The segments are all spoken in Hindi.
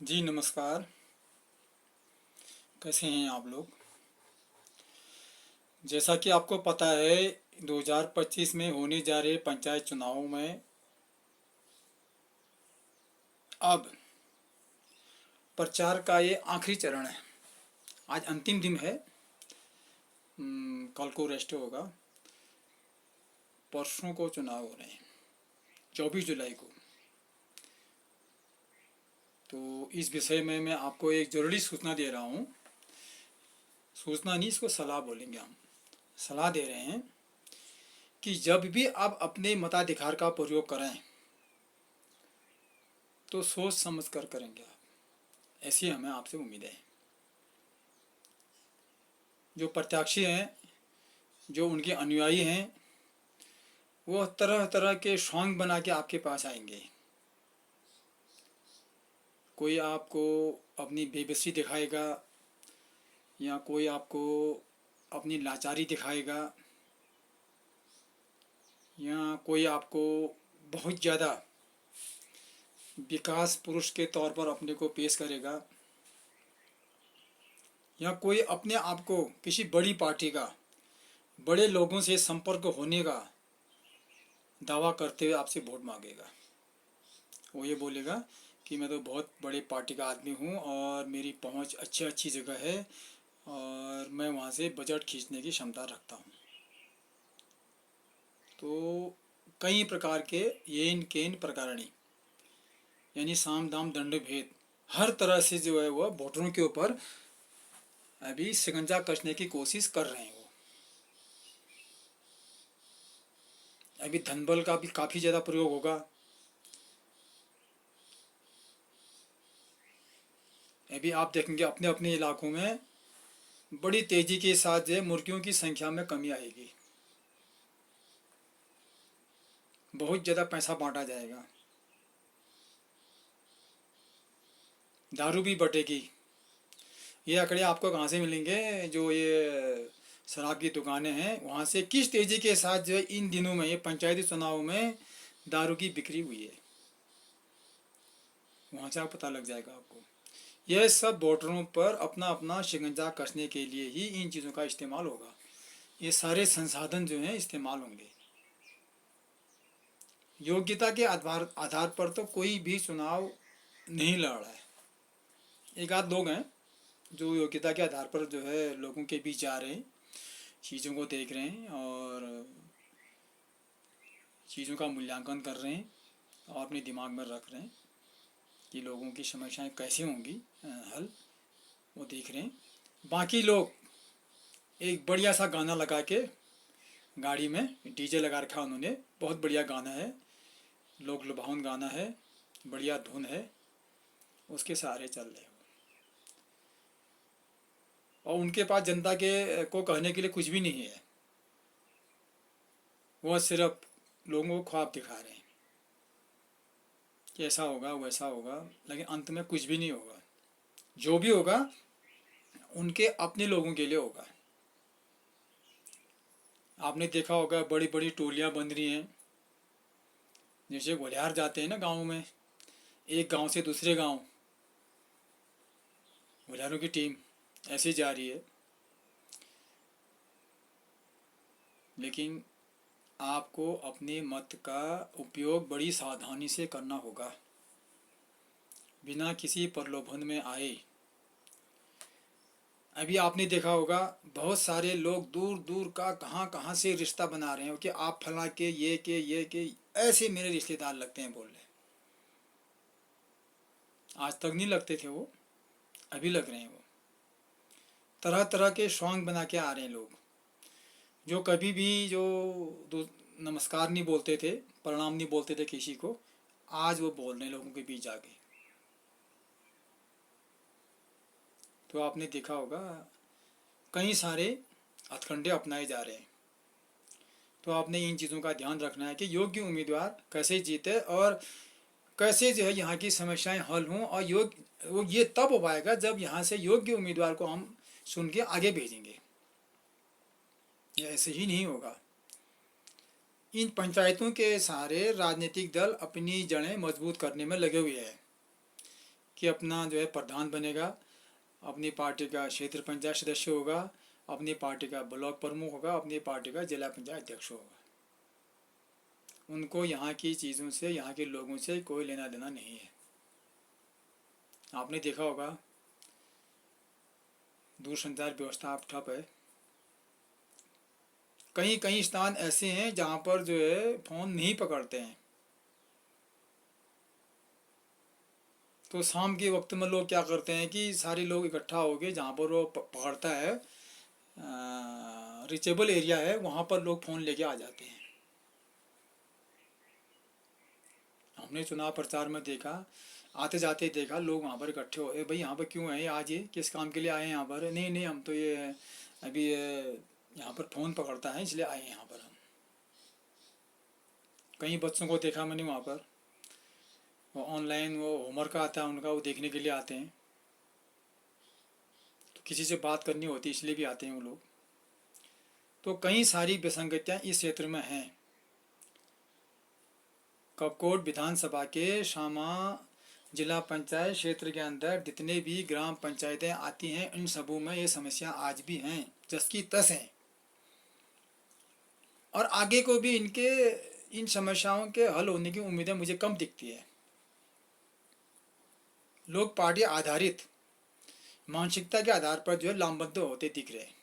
जी नमस्कार। कैसे हैं आप लोग? जैसा कि आपको पता है 2025 में होने जा रहे पंचायत चुनावों में अब प्रचार का ये आखिरी चरण है। आज अंतिम दिन है। कल को रेस्ट होगा। परसों को चुनाव हो रहे हैं, 24 जुलाई को। तो इस विषय में मैं आपको एक ज़रूरी सूचना दे रहा हूँ। सूचना नहीं, इसको सलाह बोलेंगे हम। सलाह दे रहे हैं कि जब भी आप अपने मताधिकार का प्रयोग करें तो सोच समझ कर करेंगे आप। ऐसी हमें आपसे उम्मीद है। जो प्रत्याशी हैं, जो उनके अनुयायी हैं, वो तरह तरह के सॉन्ग बना के आपके पास आएंगे। कोई आपको अपनी बेबसी दिखाएगा, या कोई आपको अपनी लाचारी दिखाएगा, या कोई आपको बहुत ज़्यादा विकास पुरुष के तौर पर अपने को पेश करेगा, या कोई अपने आप को किसी बड़ी पार्टी का, बड़े लोगों से संपर्क होने का दावा करते हुए आपसे वोट मांगेगा। वो ये बोलेगा कि मैं तो बहुत बड़े पार्टी का आदमी हूँ और मेरी पहुँच अच्छी अच्छी जगह है और मैं वहाँ से बजट खींचने की क्षमता रखता हूँ। तो कई प्रकार के येन केन प्रकारणी, यानी साम दाम दंड भेद, हर तरह से जो है वह वोटरों के ऊपर अभी शिकंजा कसने की कोशिश कर रहे हैं। वो अभी धनबल का भी काफ़ी ज़्यादा प्रयोग होगा। अभी आप देखेंगे अपने अपने इलाकों में बड़ी तेज़ी के साथ जो है मुर्गियों की संख्या में कमी आएगी। बहुत ज़्यादा पैसा बांटा जाएगा। दारू भी बटेगी। ये आंकड़े आपको कहाँ से मिलेंगे? जो ये शराब की दुकानें हैं वहाँ से किस तेज़ी के साथ जो है इन दिनों में, ये पंचायती चुनाव में दारू की बिक्री हुई है, वहाँ से आप पता लग जाएगा आपको। यह सब वोटरों पर अपना अपना शिकंजा कसने के लिए ही इन चीज़ों का इस्तेमाल होगा। ये सारे संसाधन जो हैं इस्तेमाल होंगे। योग्यता के आधार आधार पर तो कोई भी चुनाव नहीं लड़ रहा है। एक आध लोग हैं जो योग्यता के आधार पर जो है लोगों के बीच जा रहे हैं, चीज़ों को देख रहे हैं और चीज़ों का मूल्यांकन कर रहे हैं और अपने दिमाग में रख रहे हैं कि लोगों की समस्याएं कैसे होंगी हल, वो देख रहे हैं। बाकी लोग एक बढ़िया सा गाना लगा के गाड़ी में डीजे लगा रखा उन्होंने, बहुत बढ़िया गाना है, लोक लुभावन गाना है, बढ़िया धुन है, उसके सहारे चल रहे हो। और उनके पास जनता के को कहने के लिए कुछ भी नहीं है। वह सिर्फ लोगों को ख्वाब दिखा रहे हैं कि ऐसा होगा वैसा होगा, लेकिन अंत में कुछ भी नहीं होगा। जो भी होगा उनके अपने लोगों के लिए होगा। आपने देखा होगा बड़ी बड़ी टोलियां बन रही हैं। जैसे घोलियार जाते हैं ना गाँव में, एक गांव से दूसरे गांव घोलियारों की टीम ऐसे जा रही है। लेकिन आपको अपने मत का उपयोग बड़ी सावधानी से करना होगा, बिना किसी प्रलोभन में आए। अभी आपने देखा होगा बहुत सारे लोग दूर दूर का कहाँ कहाँ से रिश्ता बना रहे हैं कि आप फला के ये के ऐसे मेरे रिश्तेदार लगते हैं बोल रहे। आज तक नहीं लगते थे वो, अभी लग रहे हैं वो। तरह तरह के सॉन्ग बना के आ रहे हैं लोग, जो कभी भी जो नमस्कार नहीं बोलते थे, प्रणाम नहीं बोलते थे किसी को, आज वो बोल रहे हैं लोगों के बीच जाके। तो आपने देखा होगा कई सारे हथकंडे अपनाए जा रहे हैं। तो आपने इन चीज़ों का ध्यान रखना है कि योग्य उम्मीदवार कैसे जीते और कैसे जो है यहाँ की समस्याएं हल हों। और योग्य वो ये तब हो पाएगा जब यहाँ से योग्य उम्मीदवार को हम चुन के आगे भेजेंगे। ये ऐसे ही नहीं होगा। इन पंचायतों के सारे राजनीतिक दल अपनी जड़ें मजबूत करने में लगे हुए हैं कि अपना जो है प्रधान बनेगा, अपनी पार्टी का क्षेत्र पंचायत सदस्य होगा, अपनी पार्टी का ब्लॉक प्रमुख होगा, अपनी पार्टी का जिला पंचायत अध्यक्ष होगा। उनको यहाँ की चीज़ों से, यहाँ के लोगों से कोई लेना देना नहीं है। आपने देखा होगा दूरसंचार व्यवस्था अब ठप है। कई कई स्थान ऐसे हैं जहाँ पर जो है फ़ोन नहीं पकड़ते हैं। तो शाम के वक्त में लोग क्या करते हैं कि सारे लोग इकट्ठा हो गए, जहाँ पर वो पकड़ता है, रिचेबल एरिया है, वहाँ पर लोग फ़ोन लेके आ जाते हैं। हमने चुनाव प्रचार में देखा, आते जाते देखा लोग वहाँ पर इकट्ठे हो, भाई यहाँ पर क्यों आए आज, ये किस काम के लिए आए हैं यहाँ पर? नहीं नहीं, हम तो ये अभी यहाँ पर फ़ोन पकड़ता है इसलिए आए हैं यहाँ पर हम। कई बच्चों को देखा मैंने वहाँ पर, वो ऑनलाइन वो होमवर्क आता है उनका, वो देखने के लिए आते हैं। तो किसी से बात करनी होती है इसलिए भी आते हैं वो लोग। तो कई सारी विसंगतियाँ इस क्षेत्र में हैं। कपकोट विधानसभा के शामा जिला पंचायत क्षेत्र के अंदर जितने भी ग्राम पंचायतें आती हैं, इन सबों में ये समस्या आज भी हैं, जस की तस हैं। और आगे को भी इन समस्याओं के हल होने की उम्मीदें मुझे कम दिखती है। लोग पार्टी आधारित मानसिकता के आधार पर जो है लामबद्ध होते दिख रहे हैं।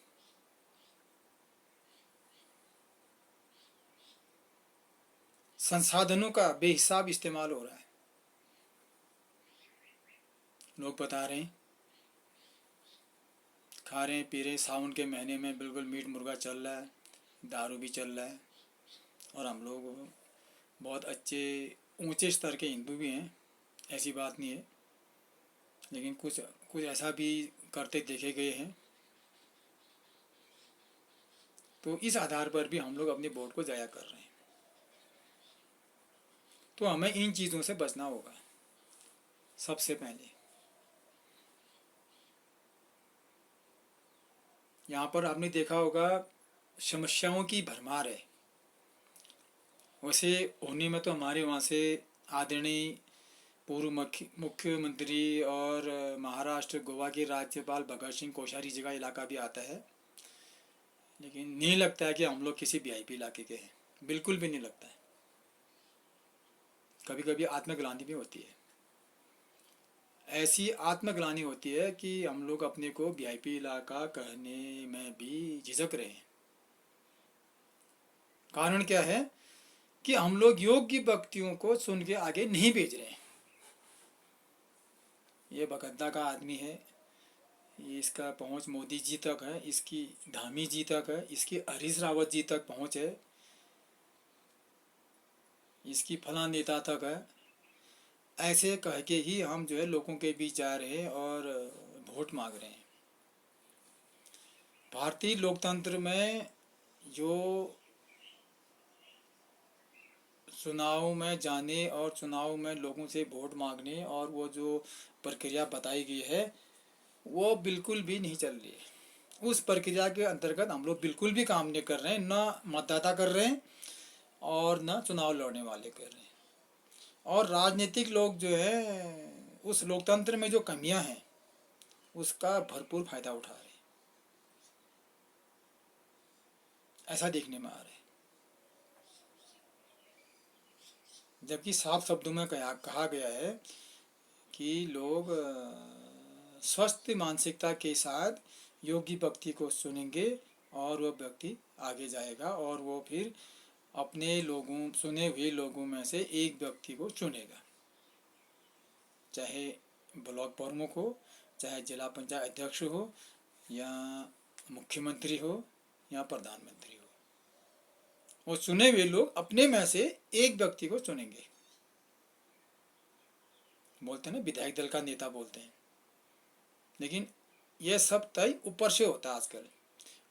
संसाधनों का बेहिसाब इस्तेमाल हो रहा है। लोग बता रहे हैं, खा रहे हैं, पी रहे हैं। सावन के महीने में बिल्कुल मीट मुर्गा चल रहा है, दारू भी चल रहा है, और हम लोग बहुत अच्छे ऊंचे स्तर के हिंदू भी हैं, ऐसी बात नहीं है। लेकिन कुछ कुछ ऐसा भी करते देखे गए हैं। तो इस आधार पर भी हम लोग अपने वोट को ज़ाया कर रहे हैं। तो हमें इन चीज़ों से बचना होगा सबसे पहले। यहाँ पर आपने देखा होगा समस्याओं की भरमार है। वैसे होने में तो हमारे वहाँ से आदरणीय पूर्व मुख्यमंत्री और महाराष्ट्र गोवा के राज्यपाल भगत सिंह कोश्यारी जी का इलाका भी आता है, लेकिन नहीं लगता है कि हम लोग किसी वीआईपी इलाके के हैं, बिल्कुल भी नहीं लगता है। कभी कभी आत्मग्लानि भी होती है, ऐसी आत्मग्लानि होती है कि हम लोग अपने को वीआईपी इलाका कहने में भी झिझक रहे हैं। कारण क्या है कि हम लोग योग्य व्यक्तियों को सुन के आगे नहीं भेज रहे हैं। ये बगद्दा का आदमी है, ये इसका पहुंच मोदी जी तक है, इसकी धामी जी तक है, इसकी हरीश रावत जी तक पहुंच है, इसकी फला नेता तक है। ऐसे कह के ही हम जो है लोगों के बीच जा रहे हैं और वोट मांग रहे हैं। भारतीय लोकतंत्र में जो चुनाव में जाने और चुनाव में लोगों से वोट मांगने और वो जो प्रक्रिया बताई गई है वो बिल्कुल भी नहीं चल रही है। उस प्रक्रिया के अंतर्गत हम लोग बिल्कुल भी काम नहीं कर रहे हैं, ना मतदाता कर रहे हैं और ना चुनाव लड़ने वाले कर रहे हैं। और राजनीतिक लोग जो है उस लोकतंत्र में जो कमियां हैं उसका भरपूर फायदा उठा रहे हैं, ऐसा देखने में आ रहा है। जबकि साफ शब्दों में कहा गया है कि लोग स्वस्थ मानसिकता के साथ योग्य व्यक्ति को चुनेंगे और वह व्यक्ति आगे जाएगा और वो फिर अपने लोगों, चुने हुए लोगों में से एक व्यक्ति को चुनेगा, चाहे ब्लॉक प्रमुख हो, चाहे जिला पंचायत अध्यक्ष हो, या मुख्यमंत्री हो, या प्रधानमंत्री हो। वो चुने हुए लोग अपने में से एक व्यक्ति को चुनेंगे। बोलते हैं ना विधायक दल का नेता बोलते हैं, लेकिन यह सब तय ऊपर से होता है। आजकल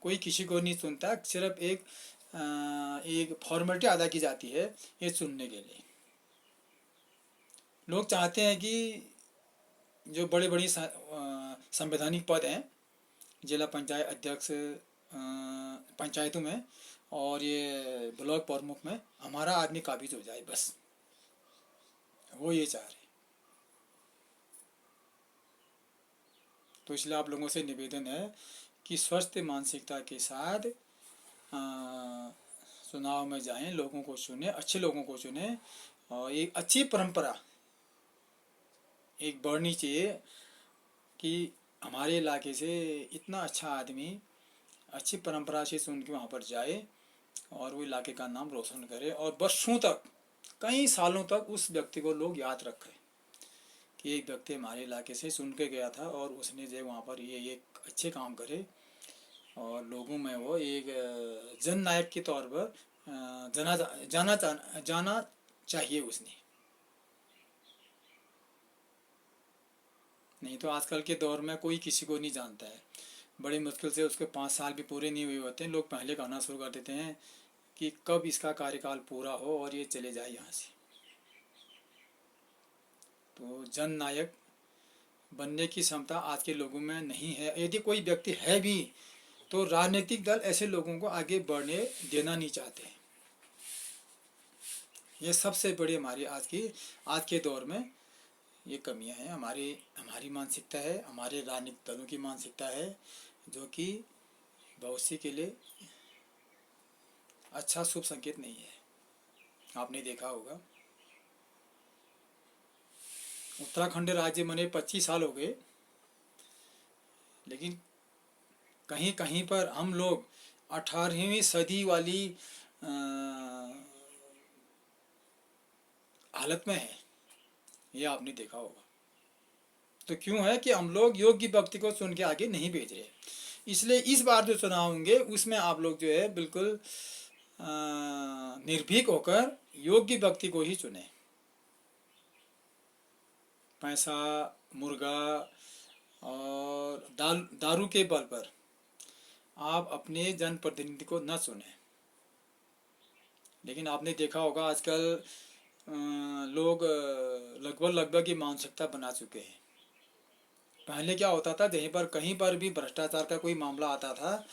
कोई किसी को नहीं सुनता, सिर्फ एक फॉर्मेलिटी अदा की जाती है ये सुनने के लिए। लोग चाहते हैं कि जो बड़ी बड़ी संवैधानिक पद हैं, जिला पंचायत अध्यक्ष पंचायतों में और ये ब्लॉक प्रमुख में, हमारा आदमी काबिज हो जाए, बस वो ये चाह रहे हैं। तो इसलिए आप लोगों से निवेदन है कि स्वस्थ मानसिकता के साथ चुनाव में जाएं, लोगों को चुने, अच्छे लोगों को चुने और एक अच्छी परंपरा एक बढ़नी चाहिए कि हमारे इलाके से इतना अच्छा आदमी अच्छी परंपरा से सुन के वहाँ पर जाए और वो इलाके का नाम रोशन करे और वर्षों तक, कई सालों तक उस व्यक्ति को लोग याद रखें कि एक व्यक्ति हमारे इलाके से सुन के गया था और उसने जो वहाँ पर ये अच्छे काम करे और लोगों में वो एक जन नायक के तौर पर जाना चाहिए उसने। नहीं तो आजकल के दौर में कोई किसी को नहीं जानता है, बड़ी मुश्किल से उसके 5 साल भी पूरे नहीं हुए होते हैं, लोग पहले कहना शुरू कर देते हैं कि कब इसका कार्यकाल पूरा हो और ये चले जाए यहाँ से। तो जन नायक बनने की क्षमता आज के लोगों में नहीं है। यदि कोई व्यक्ति है भी तो राजनीतिक दल ऐसे लोगों को आगे बढ़ने देना नहीं चाहते। ये सबसे बड़ी हमारी आज के दौर में ये कमियां हैं। हमारी मानसिकता है, हमारे राजनीतिक दलों की मानसिकता है, जो कि भविष्य के लिए अच्छा शुभ संकेत नहीं है। आपने देखा होगा उत्तराखंड राज्य बने 25 साल हो गए, लेकिन कहीं कहीं पर हम लोग 18वीं सदी वाली हालत में है, ये आपने देखा होगा। तो क्यों है कि हम लोग योग्य व्यक्ति को चुन के आगे नहीं भेज रहे। इसलिए इस बार जो चुनाव होंगे उसमें आप लोग जो है बिल्कुल निर्भीक होकर योग्य व्यक्ति को ही चुने। पैसा, मुर्गा और दारू के बल पर आप अपने जनप्रतिनिधि को न चुने। लेकिन आपने देखा होगा आजकल लोग लगभग की मानसिकता बना चुके हैं। पहले क्या होता था, कहीं पर भी भ्रष्टाचार का कोई मामला आता था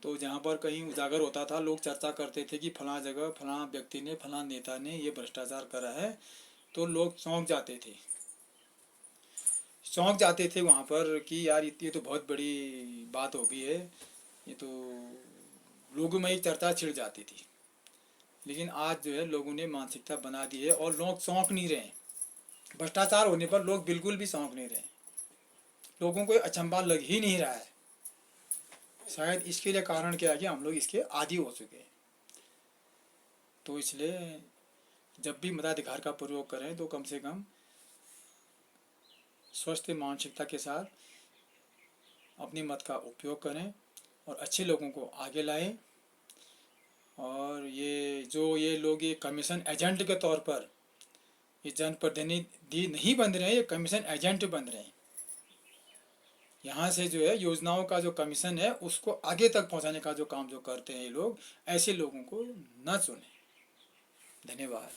तो जहाँ पर कहीं उजागर होता था, लोग चर्चा करते थे कि फलां जगह फलां व्यक्ति ने, फलां नेता ने ये भ्रष्टाचार करा है, तो लोग चौंक जाते थे वहाँ पर कि यार ये तो बहुत बड़ी बात हो गई है, ये तो लोगों में ही चर्चा छिड़ जाती थी। लेकिन आज जो है लोगों ने मानसिकता बना दी है और लोग चौंक नहीं रहे। भ्रष्टाचार होने पर लोग बिल्कुल भी चौंक नहीं रहे, लोगों को अचंभा लग ही नहीं रहा है। शायद इसके लिए कारण क्या है कि हम लोग इसके आदी हो चुके हैं। तो इसलिए जब भी मताधिकार का प्रयोग करें तो कम से कम स्वस्थ मानसिकता के साथ अपनी मत का उपयोग करें और अच्छे लोगों को आगे लाएं। और ये लोग ये कमीशन एजेंट के तौर पर ये जनप्रतिनिधि नहीं बन रहे हैं, ये कमीशन एजेंट बन रहे हैं। यहाँ से जो है योजनाओं का जो कमीशन है उसको आगे तक पहुँचाने का जो काम जो करते हैं ये लोग, ऐसे लोगों को न चुनें। धन्यवाद।